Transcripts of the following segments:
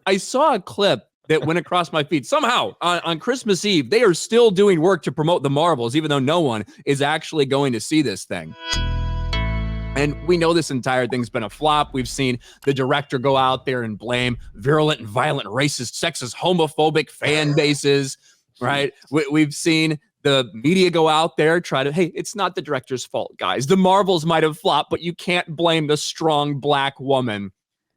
I saw a clip that went across my feed. Somehow, on Christmas Eve, they are still doing work to promote the Marvels, even though no one is actually going to see this thing. And we know this entire thing's been a flop. We've seen the director go out there and blame virulent and violent, racist, sexist, homophobic fan bases, right? We've seen the media go out there, try to, hey, it's not the director's fault, guys. The Marvels might have flopped, but you can't blame the strong black woman,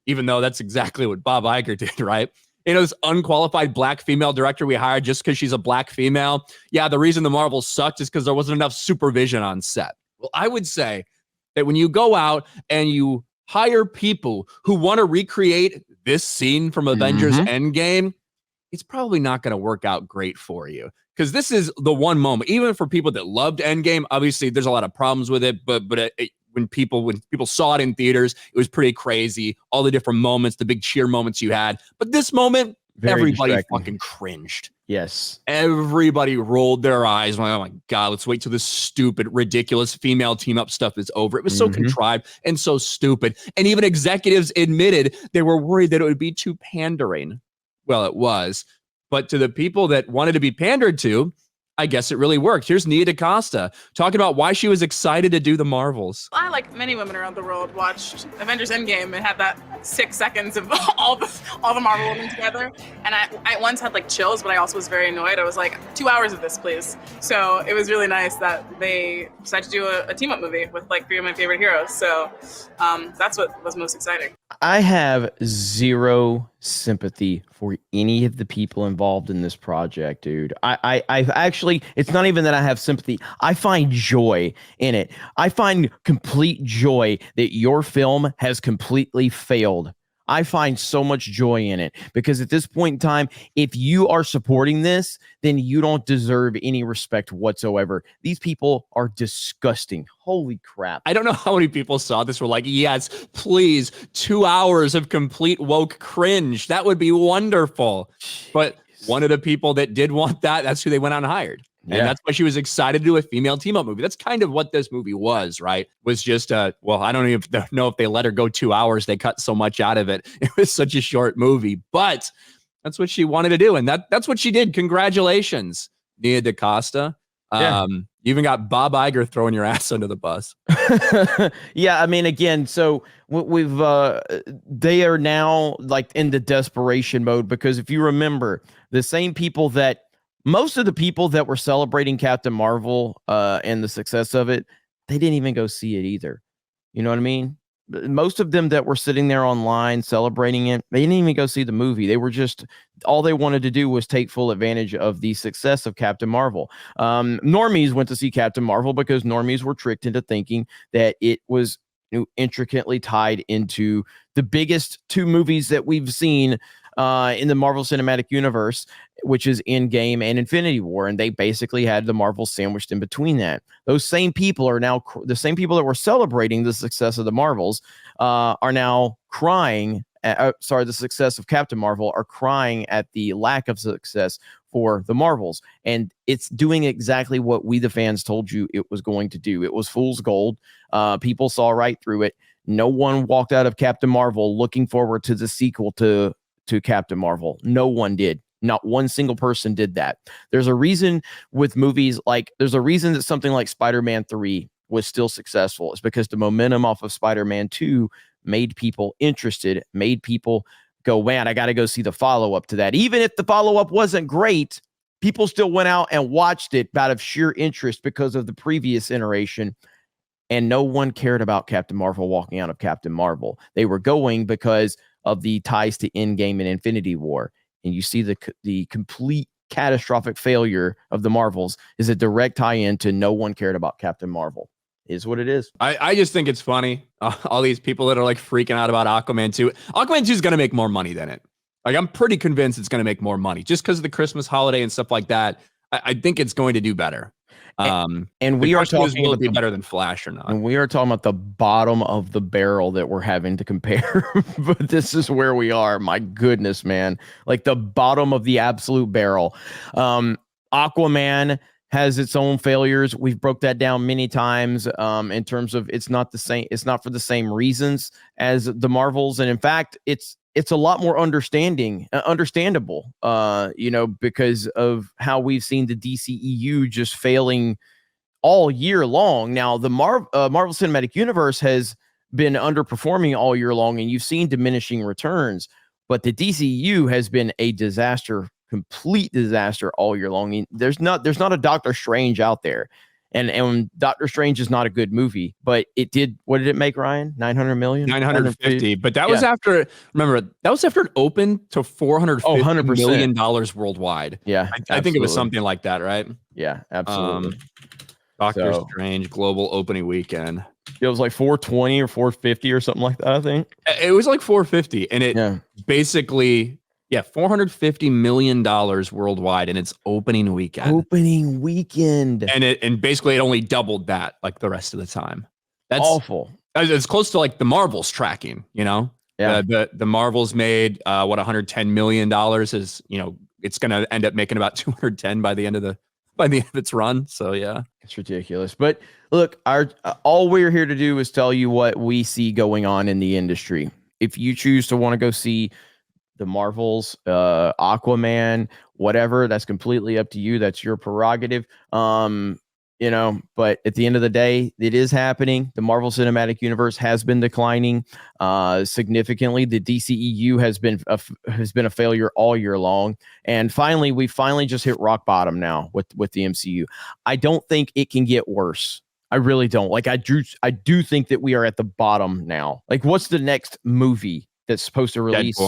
even though that's exactly what Bob Iger did, right? You know, this unqualified black female director we hired just because she's a black female. Yeah, the reason the Marvels sucked is because there wasn't enough supervision on set. Well, I would say that when you go out and you hire people who want to recreate this scene from Avengers Endgame, it's probably not going to work out great for you. Because this is the one moment, even for people that loved Endgame, obviously there's a lot of problems with it, but when people saw it in theaters, it was pretty crazy. All the different moments, the big cheer moments you had. But this moment, everybody fucking cringed. Yes. Everybody rolled their eyes. Like, oh my God, let's wait till this stupid, ridiculous female team up stuff is over. It was so contrived and so stupid. And even executives admitted they were worried that it would be too pandering. Well, it was. But to the people that wanted to be pandered to, I guess it really worked. Here's Nia DaCosta talking about why she was excited to do the Marvels. I, like many women around the world, watched Avengers Endgame and had that 6 seconds of all the Marvel women together. And I once had like chills, but I also was very annoyed. I was like, 2 hours of this, please. So it was really nice that they decided to do a team-up movie with like 3 of my favorite heroes. So that's what was most exciting. I have zero sympathy for any of the people involved in this project, dude. I actually, it's not even that I have sympathy. I find joy in it. I find complete joy that your film has completely failed. I find so much joy in it because at this point in time, if you are supporting this, then you don't deserve any respect whatsoever. These people are disgusting. Holy crap. I don't know how many people saw this were like, yes, please, 2 hours of complete woke cringe. That would be wonderful. But one of the people that did want that, that's who they went out and hired. And that's why she was excited to do a female team-up movie. That's kind of what this movie was, right? Was just, well, I don't even know if they let her go 2 hours. They cut so much out of it. It was such a short movie. But that's what she wanted to do. And that's what she did. Congratulations, Nia DaCosta. You even got Bob Iger throwing your ass under the bus. Yeah, I mean, again, so they are now like in the desperation mode because if you remember, the same people that most of the people that were celebrating Captain Marvel and the success of it, they didn't even go see it either. You know what I mean? Most of them that were sitting there online celebrating it, they didn't even go see the movie. They were just, all they wanted to do was take full advantage of the success of Captain Marvel. Normies went to see Captain Marvel because normies were tricked into thinking that it was intricately tied into the biggest 2 movies that we've seen in the Marvel Cinematic Universe, which is Endgame and Infinity War, and they basically had the Marvel sandwiched in between that. Those same people are now the same people that were celebrating the success of the Marvels are now crying. The success of Captain Marvel are crying at the lack of success for the Marvels, and it's doing exactly what we the fans told you it was going to do. It was fool's gold. People saw right through it. No one walked out of Captain Marvel looking forward to the sequel to Captain Marvel. No one did. Not one single person did that. There's a reason with movies there's a reason that something like Spider-Man 3 was still successful. It's because the momentum off of Spider-Man 2 made people interested, made people go, man, I got to go see the follow-up to that. Even if the follow-up wasn't great, people still went out and watched it out of sheer interest because of the previous iteration. And no one cared about Captain Marvel walking out of Captain Marvel. They were going because of the ties to Endgame and Infinity War. And you see the complete catastrophic failure of the Marvels is a direct tie-in to no one cared about Captain Marvel. Is what it is. I just think it's funny. All these people that are like freaking out about Aquaman 2. Aquaman 2 is going to make more money than it. Like, I'm pretty convinced it's going to make more money just because of the Christmas holiday and stuff like that. I think it's going to do better. And we are talking will it be better than Flash or not? And we are talking about the bottom of the barrel that we're having to compare. But this is where we are. My goodness, man. Like the bottom of the absolute barrel. Aquaman has its own failures. We've broke that down many times in terms of it's not the same. It's not for the same reasons as the Marvels. And in fact, it's it's a lot more understandable, because of how we've seen the DCEU just failing all year long. Now, the Marvel Cinematic Universe has been underperforming all year long, and you've seen diminishing returns, but the DCEU has been a disaster, complete disaster all year long. I mean, there's not a Doctor Strange out there. And Doctor Strange is not a good movie, but what did it make, Ryan? 900 million? 950. But that was after, remember, that was after it opened to $450 million worldwide. Yeah. I think it was something like that, right? Yeah, absolutely. Doctor Strange global opening weekend. It was like 420 or 450 or something like that, I think. It was like 450. And it basically, $450 million worldwide in its opening weekend. And basically it only doubled that like the rest of the time. That's awful. It's close to like the Marvels tracking, Yeah. The Marvels made $110 million is, it's gonna end up making about 210 by the end of its run. So yeah. It's ridiculous. But look, all we're here to do is tell you what we see going on in the industry. If you choose to want to go see the Marvels, Aquaman, whatever, that's completely up to you. That's your prerogative. But at the end of the day, it is happening. The Marvel Cinematic Universe has been declining significantly. The DCEU has been a failure all year long. And we finally just hit rock bottom now with the MCU. I don't think it can get worse. I really don't. Like I do think that we are at the bottom now. Like, what's the next movie that's supposed to release?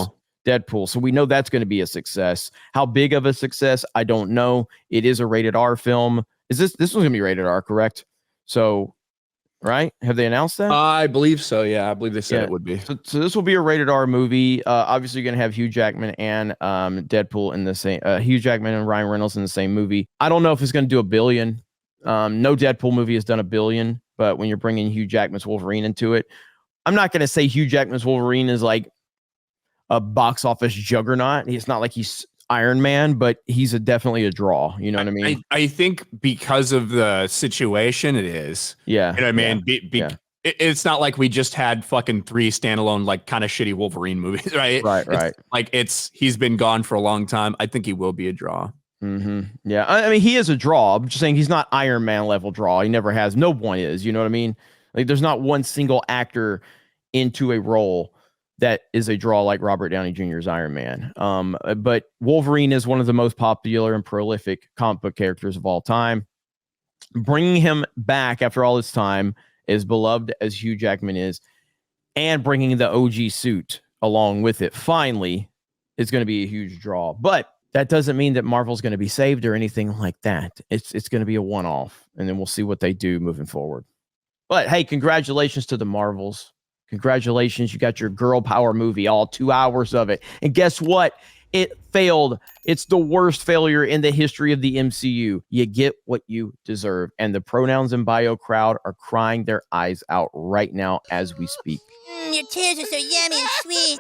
Deadpool. So we know that's going to be a success. How big of a success? I don't know. It is a rated R film. This one's going to be rated R, correct? So, right? Have they announced that? I believe so. Yeah, I believe they said it would be. So this will be a rated R movie. Obviously, you're going to have Hugh Jackman and Deadpool in the same. Hugh Jackman and Ryan Reynolds in the same movie. I don't know if it's going to do $1 billion. No Deadpool movie has done $1 billion, but when you're bringing Hugh Jackman's Wolverine into it, I'm not going to say Hugh Jackman's Wolverine is like a box office juggernaut. It's not like he's Iron Man, but he's definitely a draw. You know what I mean? I think because of the situation it is. Yeah. You know what I mean? It's not like we just had fucking 3 standalone, like kind of shitty Wolverine movies, right? Right. He's been gone for a long time. I think he will be a draw. Mm-hmm. Yeah. I mean, he is a draw. I'm just saying he's not Iron Man level draw. He never has. No one is. You know what I mean? Like, there's not one single actor into a role that is a draw like Robert Downey Jr.'s Iron Man. But Wolverine is one of the most popular and prolific comic book characters of all time. Bringing him back after all this time, as beloved as Hugh Jackman is, and bringing the OG suit along with it, finally, is going to be a huge draw. But that doesn't mean that Marvel's going to be saved or anything like that. It's going to be a one-off, and then we'll see what they do moving forward. But hey, congratulations to the Marvels. Congratulations, you got your girl power movie, all 2 hours of it. And guess what? It failed. It's the worst failure in the history of the MCU. You get what you deserve. And the Pronouns and Bio crowd are crying their eyes out right now as we speak. Your tears are so yummy and sweet.